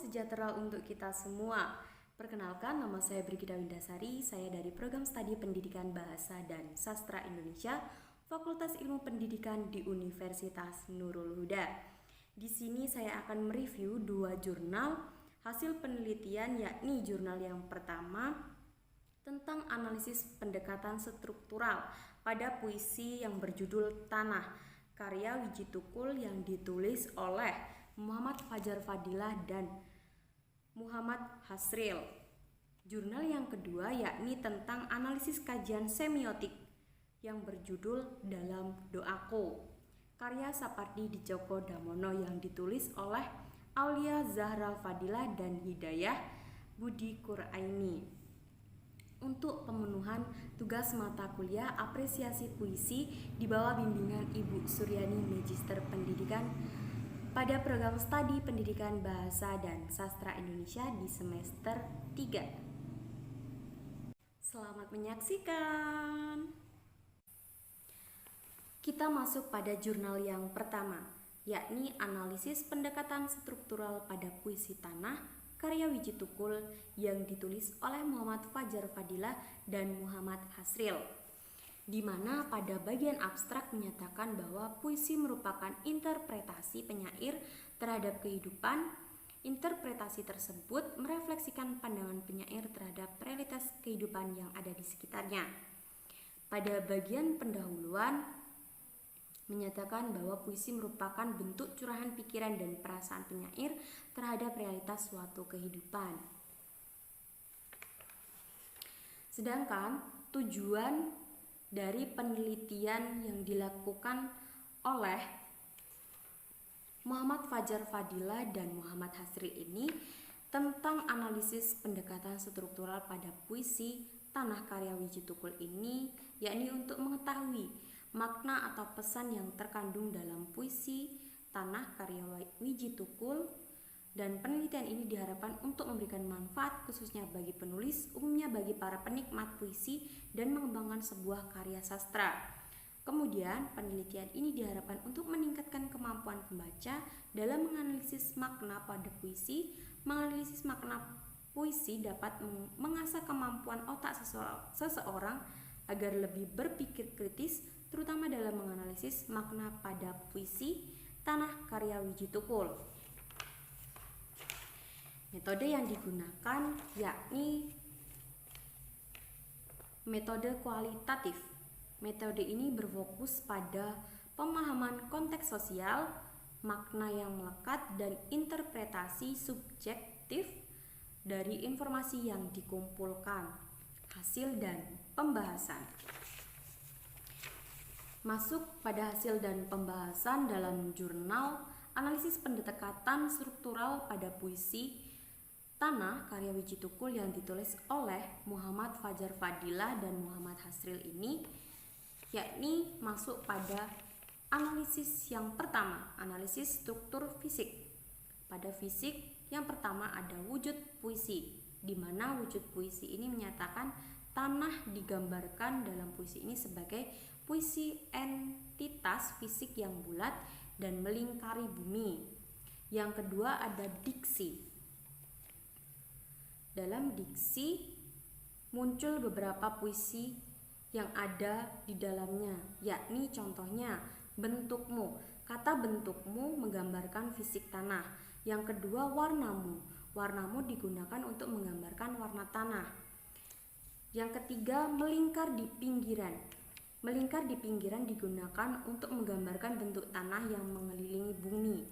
sejahtera untuk kita semua. Perkenalkan, nama saya Brigida Windasari. Saya dari Program Studi Pendidikan Bahasa dan Sastra Indonesia, Fakultas Ilmu Pendidikan di Universitas Nurul Huda. Di sini saya akan mereview 2 jurnal hasil penelitian, yakni jurnal yang pertama tentang analisis pendekatan struktural pada puisi yang berjudul Tanah, karya Wiji Tukul yang ditulis oleh Muhammad Fajar Fadilah dan Muhammad Hasril. Jurnal yang kedua yakni tentang analisis kajian semiotik yang berjudul Dalam Doaku, karya Sapardi Djoko Damono yang ditulis oleh Aulia Zahra Fadilah dan Hidayah Budi Quraini. Untuk pemenuhan tugas mata kuliah apresiasi puisi di bawah bimbingan Ibu Suryani Magister Pendidikan pada program studi Pendidikan Bahasa dan Sastra Indonesia di semester 3. Selamat menyaksikan. Kita masuk pada jurnal yang pertama, yakni analisis pendekatan struktural pada puisi Tanah, karya Wiji Tukul yang ditulis oleh Muhammad Fajar Fadilah dan Muhammad Hasril, di mana pada bagian abstrak menyatakan bahwa puisi merupakan interpretasi penyair terhadap kehidupan. Interpretasi tersebut merefleksikan pandangan penyair terhadap realitas kehidupan yang ada di sekitarnya. Pada bagian pendahuluan menyatakan bahwa puisi merupakan bentuk curahan pikiran dan perasaan penyair terhadap realitas suatu kehidupan. Sedangkan tujuan dari penelitian yang dilakukan oleh Muhammad Fajar Fadilah dan Muhammad Hasril ini tentang analisis pendekatan struktural pada puisi Tanah karya Wiji Tukul ini, yakni untuk mengetahui makna atau pesan yang terkandung dalam puisi Tanah karya Wiji Tukul, dan penelitian ini diharapkan untuk memberikan manfaat khususnya bagi penulis, umumnya bagi para penikmat puisi dan mengembangkan sebuah karya sastra. Kemudian, penelitian ini diharapkan untuk meningkatkan kemampuan pembaca dalam menganalisis makna pada puisi. Menganalisis makna puisi dapat mengasah kemampuan otak seseorang agar lebih berpikir kritis, terutama dalam menganalisis makna pada puisi Tanah karya Wiji Tukul. Metode yang digunakan yakni metode kualitatif. Metode ini berfokus pada pemahaman konteks sosial, makna yang melekat, dan interpretasi subjektif dari informasi yang dikumpulkan, hasil dan pembahasan. Masuk pada hasil dan pembahasan dalam jurnal analisis pendekatan struktural pada puisi Tanah karya Wiji Tukul yang ditulis oleh Muhammad Fajar Fadilah dan Muhammad Hasril ini, yakni masuk pada analisis yang pertama, analisis struktur fisik. Pada fisik yang pertama ada wujud puisi, di mana wujud puisi ini menyatakan tanah digambarkan dalam puisi ini sebagai puisi entitas fisik yang bulat dan melingkari bumi. Yang kedua ada diksi. Dalam diksi muncul beberapa puisi yang ada di dalamnya, yakni contohnya bentukmu. Kata bentukmu menggambarkan fisik tanah. Yang kedua warnamu. Warnamu digunakan untuk menggambarkan warna tanah. Yang ketiga melingkar di pinggiran. Melingkar di pinggiran digunakan untuk menggambarkan bentuk tanah yang mengelilingi bumi.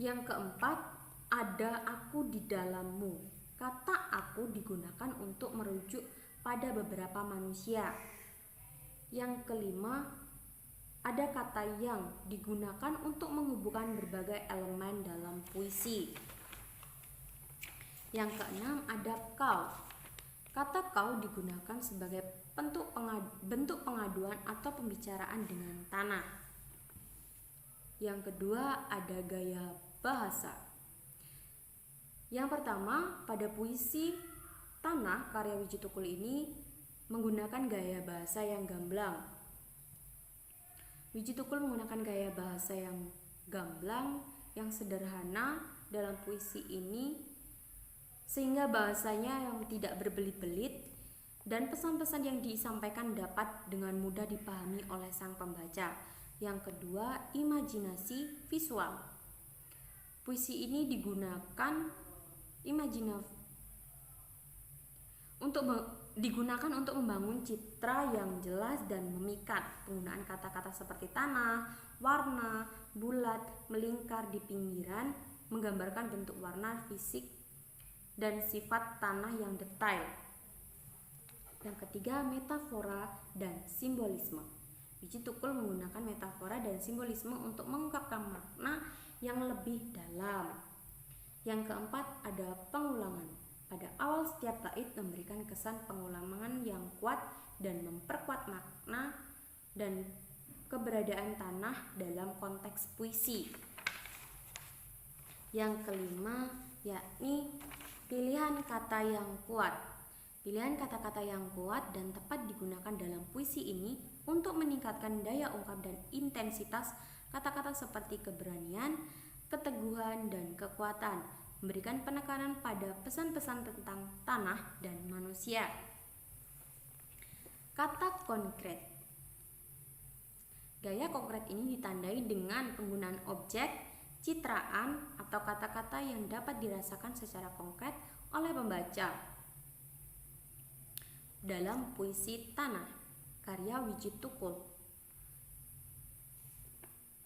Yang keempat ada aku di dalammu. Kata aku digunakan untuk merujuk pada beberapa manusia. Yang kelima, ada kata yang digunakan untuk menghubungkan berbagai elemen dalam puisi. Yang keenam, ada kau. Kata kau digunakan sebagai bentuk pengaduan atau pembicaraan dengan tanah. Yang kedua, ada gaya bahasa. Yang pertama, pada puisi Tanah karya Wiji Tukul ini menggunakan gaya bahasa yang gamblang. Wiji Tukul menggunakan gaya bahasa yang gamblang yang sederhana dalam puisi ini sehingga bahasanya yang tidak berbelit-belit dan pesan-pesan yang disampaikan dapat dengan mudah dipahami oleh sang pembaca. Yang kedua, imajinasi visual. Puisi ini digunakan untuk membangun citra yang jelas dan memikat. Penggunaan kata-kata seperti tanah, warna, bulat, melingkar di pinggiran menggambarkan bentuk warna, fisik, dan sifat tanah yang detail. Yang ketiga, metafora dan simbolisme. Wiji Tukul menggunakan metafora dan simbolisme untuk mengungkapkan makna yang lebih dalam. Yang keempat, ada pengulangan. Pada awal setiap bait memberikan kesan pengulangan yang kuat dan memperkuat makna dan keberadaan tanah dalam konteks puisi. Yang kelima, yakni pilihan kata yang kuat. Pilihan kata-kata yang kuat dan tepat digunakan dalam puisi ini untuk meningkatkan daya ungkap dan intensitas kata-kata seperti keberanian, keteguhan, dan kekuatan, memberikan penekanan pada pesan-pesan tentang tanah dan manusia. Kata konkret. Gaya konkret ini ditandai dengan penggunaan objek, citraan, atau kata-kata yang dapat dirasakan secara konkret oleh pembaca. Dalam puisi Tanah, karya Wiji Tukul.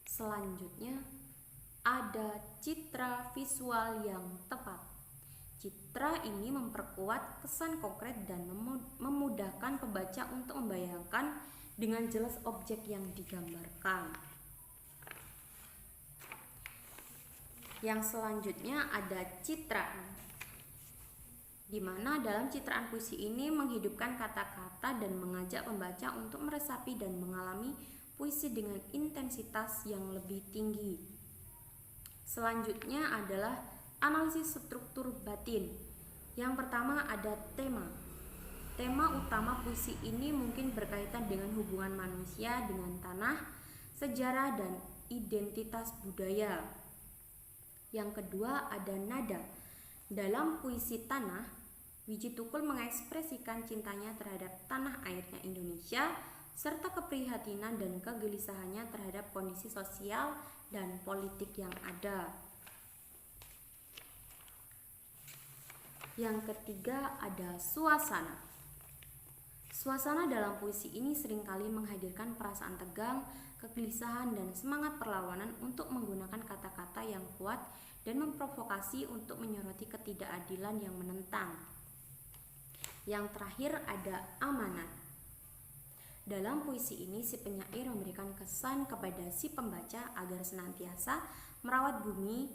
Selanjutnya, ada citra visual yang tepat. Citra ini memperkuat kesan konkret dan memudahkan pembaca untuk membayangkan dengan jelas objek yang digambarkan. Yang selanjutnya ada citraan, di mana dalam citraan puisi ini menghidupkan kata-kata dan mengajak pembaca untuk meresapi dan mengalami puisi dengan intensitas yang lebih tinggi. Selanjutnya adalah analisis struktur batin. Yang pertama ada tema. Tema utama puisi ini mungkin berkaitan dengan hubungan manusia dengan tanah, sejarah, dan identitas budaya. Yang kedua ada nada. Dalam puisi Tanah, Wiji Tukul mengekspresikan cintanya terhadap tanah airnya Indonesia serta keprihatinan dan kegelisahannya terhadap kondisi sosial dan politik yang ada. Yang ketiga ada suasana. Suasana dalam puisi ini seringkali menghadirkan perasaan tegang, kegelisahan, dan semangat perlawanan untuk menggunakan kata-kata yang kuat dan memprovokasi untuk menyoroti ketidakadilan yang menentang. Yang terakhir ada amanat. Dalam puisi ini si penyair memberikan kesan kepada si pembaca agar senantiasa merawat bumi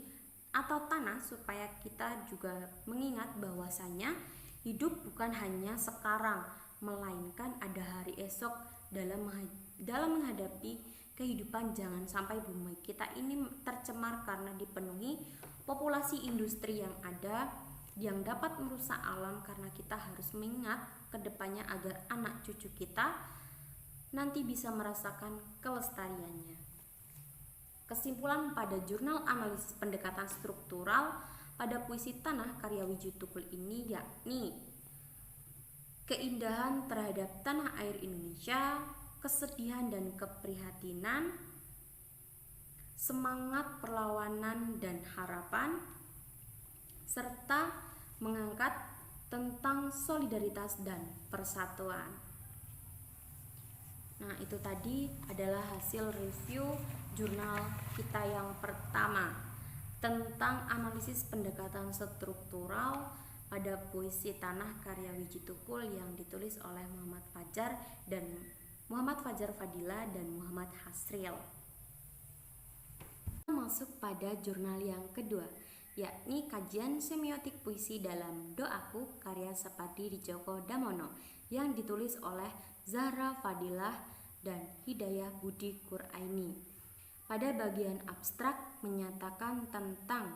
atau tanah supaya kita juga mengingat bahwasanya hidup bukan hanya sekarang, melainkan ada hari esok. Dalam menghadapi kehidupan, jangan sampai bumi kita ini tercemar karena dipenuhi populasi industri yang ada yang dapat merusak alam, karena kita harus mengingat ke depannya agar anak cucu kita nanti bisa merasakan kelestariannya. Kesimpulan pada jurnal analisis pendekatan struktural pada puisi Tanah karya Wiji Tukul ini yakni keindahan terhadap tanah air Indonesia, kesedihan dan keprihatinan, semangat perlawanan dan harapan, serta mengangkat tentang solidaritas dan persatuan. Nah, itu tadi adalah hasil review jurnal kita yang pertama tentang analisis pendekatan struktural pada puisi Tanah karya Wiji Tukul yang ditulis oleh Muhammad Fajar Fadila dan Muhammad Hasril. Masuk pada jurnal yang kedua, yakni kajian semiotik puisi dalam Doaku karya Sepadi Djoko Damono yang ditulis oleh Zahra Fadilah dan Hidayah Budi Quraini. Pada bagian abstrak menyatakan tentang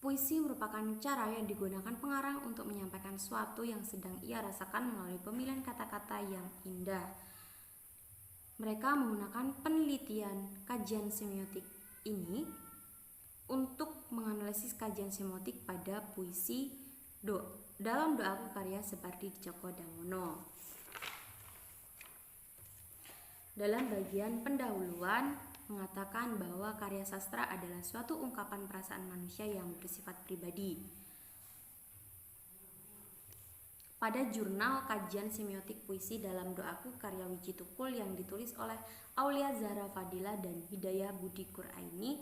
puisi merupakan cara yang digunakan pengarang untuk menyampaikan sesuatu yang sedang ia rasakan melalui pemilihan kata-kata yang indah. Mereka menggunakan penelitian kajian semiotik ini untuk menganalisis kajian semiotik pada puisi dalam Doaku karya Sapardi Djoko Damono. Dalam bagian pendahuluan mengatakan bahwa karya sastra adalah suatu ungkapan perasaan manusia yang bersifat pribadi. Pada jurnal kajian semiotik puisi dalam Doaku karya Wiji Tukul yang ditulis oleh Aulia Zahra Fadilah dan Hidayah Budi Quraini,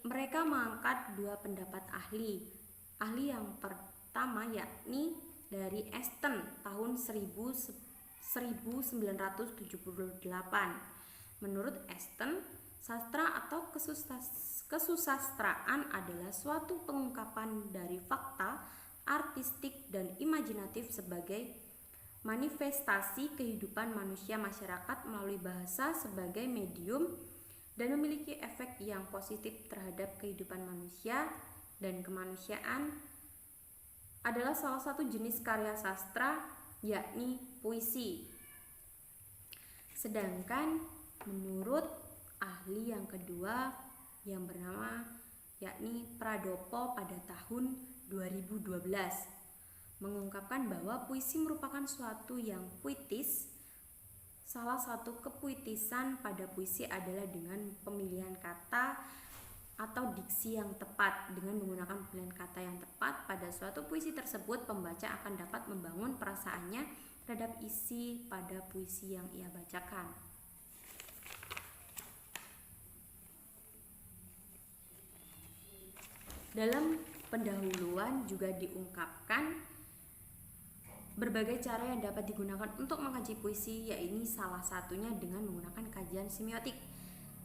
mereka mengangkat dua pendapat ahli. Ahli yang pertama yakni dari Esten tahun 1978. Menurut Esten, sastra atau kesusastraan adalah suatu pengungkapan dari fakta artistik dan imajinatif sebagai manifestasi kehidupan manusia masyarakat melalui bahasa sebagai medium dan memiliki efek yang positif terhadap kehidupan manusia dan kemanusiaan. Adalah salah satu jenis karya sastra, yakni puisi. Sedangkan menurut ahli yang kedua yang bernama yakni Pradopo pada tahun 2012 mengungkapkan bahwa puisi merupakan suatu yang puitis. Salah satu kepuitisan pada puisi adalah dengan pemilihan kata atau diksi yang tepat. Dengan menggunakan pemilihan kata yang tepat pada suatu puisi tersebut, pembaca akan dapat membangun perasaannya terhadap isi pada puisi yang ia bacakan. Dalam pendahuluan juga diungkapkan berbagai cara yang dapat digunakan untuk mengkaji puisi, yaitu salah satunya dengan menggunakan kajian semiotik,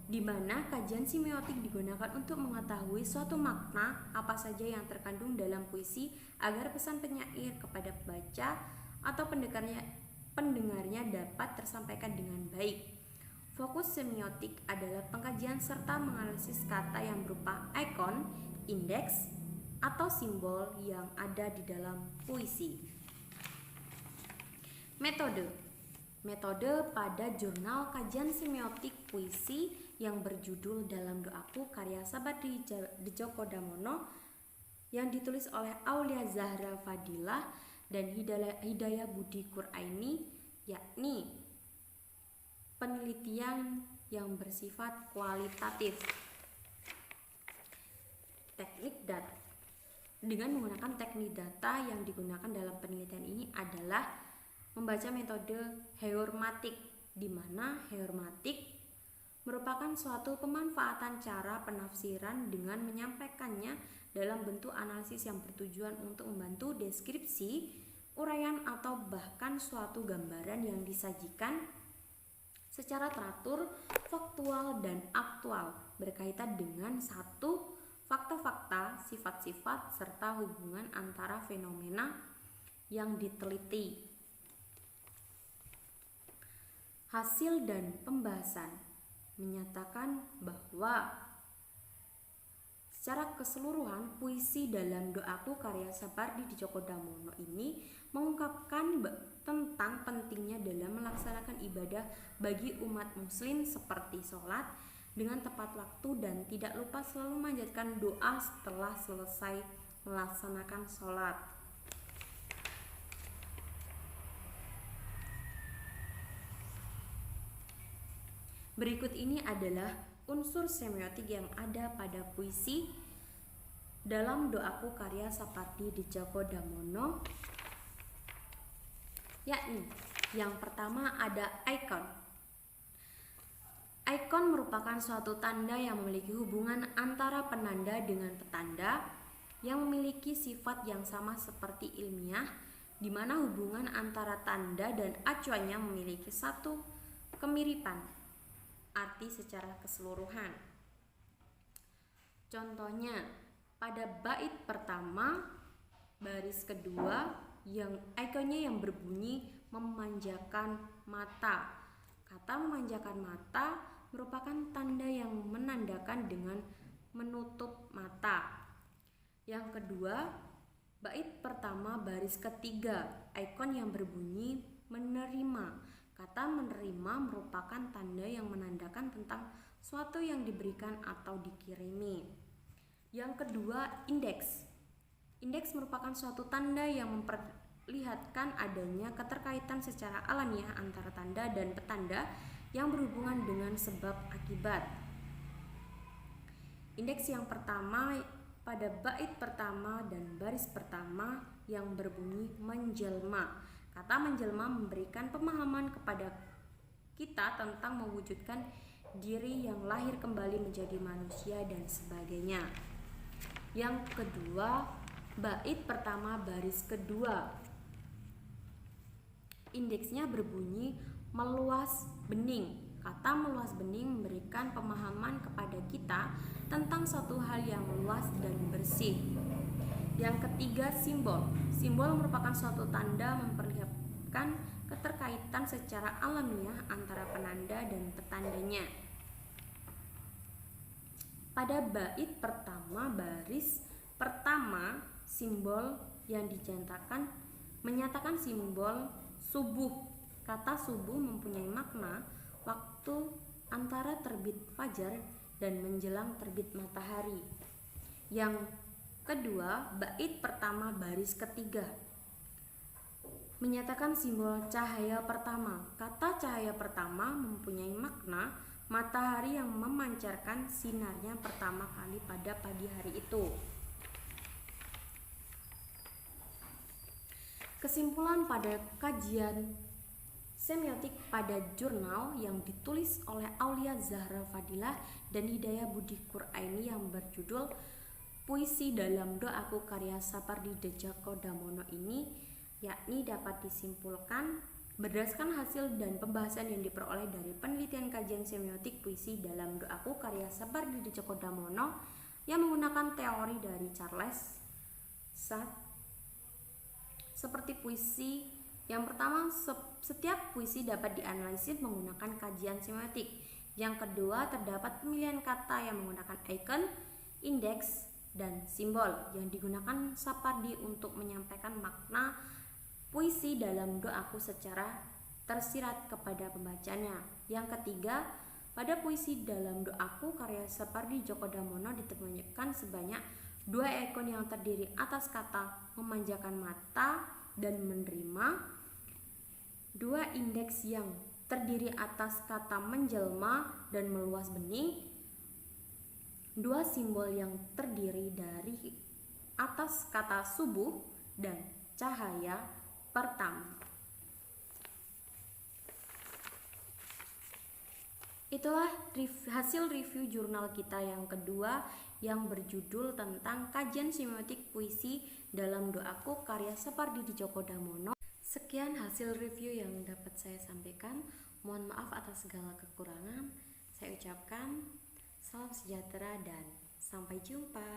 di mana kajian semiotik digunakan untuk mengetahui suatu makna apa saja yang terkandung dalam puisi agar pesan penyair kepada pembaca atau pendengarnya dapat tersampaikan dengan baik. Fokus semiotik adalah pengkajian serta menganalisis kata yang berupa ikon, indeks, atau simbol yang ada di dalam puisi. Metode pada jurnal kajian semiotik puisi yang berjudul Dalam Doaku karya Sapardi Djoko Damono yang ditulis oleh Aulia Zahra Fadilah dan Hidayah Budi Quraini, yakni penelitian yang bersifat kualitatif. Teknik data. Dengan menggunakan teknik data yang digunakan dalam penelitian ini adalah membaca metode heurmatik, di mana heurmatik merupakan suatu pemanfaatan cara penafsiran dengan menyampaikannya dalam bentuk analisis yang bertujuan untuk membantu deskripsi, uraian atau bahkan suatu gambaran yang disajikan secara teratur, faktual dan aktual berkaitan dengan satu fakta-fakta, sifat-sifat, serta hubungan antara fenomena yang diteliti. Hasil dan pembahasan menyatakan bahwa secara keseluruhan puisi Dalam Doaku karya Sapardi Djoko Damono ini mengungkapkan tentang pentingnya dalam melaksanakan ibadah bagi umat muslim seperti sholat dengan tepat waktu dan tidak lupa selalu memanjatkan doa setelah selesai melaksanakan sholat. Berikut ini adalah unsur semiotik yang ada pada puisi Dalam Doaku karya Sapardi Djoko Damono, yakni yang pertama ada ikon. Ikon merupakan suatu tanda yang memiliki hubungan antara penanda dengan petanda yang memiliki sifat yang sama seperti ilmiah, di mana hubungan antara tanda dan acuannya memiliki satu kemiripan arti secara keseluruhan. Contohnya, pada bait pertama, baris kedua, yang ikonnya yang berbunyi memanjakan mata. Kata memanjakan mata merupakan tanda yang menandakan dengan menutup mata. Yang kedua, bait pertama baris ketiga, ikon yang berbunyi menerima. Kata menerima merupakan tanda yang menandakan tentang suatu yang diberikan atau dikirimi. Yang kedua, indeks. Indeks merupakan suatu tanda yang memperlihatkan adanya keterkaitan secara alamiah antara tanda dan petanda yang berhubungan dengan sebab akibat. Indeks yang pertama pada bait pertama dan baris pertama yang berbunyi menjelma. Kata menjelma memberikan pemahaman kepada kita tentang mewujudkan diri yang lahir kembali menjadi manusia dan sebagainya. Yang kedua, bait pertama baris kedua. Indeksnya berbunyi meluas bening. Kata meluas bening memberikan pemahaman kepada kita tentang suatu hal yang luas dan bersih. Yang ketiga, simbol. Simbol merupakan suatu tanda memperlihatkan keterkaitan secara alamiah antara penanda dan petandanya. Pada bait pertama baris pertama, simbol yang dijantakan menyatakan simbol subuh. Kata subuh mempunyai makna waktu antara terbit fajar dan menjelang terbit matahari. Yang kedua, bait pertama baris ketiga menyatakan simbol cahaya pertama. Kata cahaya pertama mempunyai makna matahari yang memancarkan sinarnya pertama kali pada pagi hari itu. Kesimpulan pada kajian semiotik pada jurnal yang ditulis oleh Aulia Zahra Fadilah dan Hidayah Budi Quraini yang berjudul Puisi Dalam Doaku karya Sapardi Djoko Damono ini, yakni dapat disimpulkan berdasarkan hasil dan pembahasan yang diperoleh dari penelitian kajian semiotik Puisi Dalam Doaku karya Sapardi Djoko Damono yang menggunakan teori dari Charles Sachs. Seperti puisi yang pertama, setiap puisi dapat dianalisis menggunakan kajian semiotik. Yang kedua, terdapat pemilihan kata yang menggunakan icon, indeks, dan simbol yang digunakan Sapardi untuk menyampaikan makna puisi dalam doaku secara tersirat kepada pembacanya. Yang ketiga, pada puisi dalam doaku karya Sapardi Djoko Damono ditemukan sebanyak 2 ikon yang terdiri atas kata memanjakan mata dan menerima, 2 indeks yang terdiri atas kata menjelma dan meluas bening, 2 simbol yang terdiri dari atas kata subuh dan cahaya pertama. Itulah hasil review jurnal kita yang kedua yang berjudul tentang kajian semiotik puisi dalam doaku karya Sapardi Djoko Damono. Sekian hasil review yang dapat saya sampaikan. Mohon maaf atas segala kekurangan. Saya ucapkan salam sejahtera dan sampai jumpa.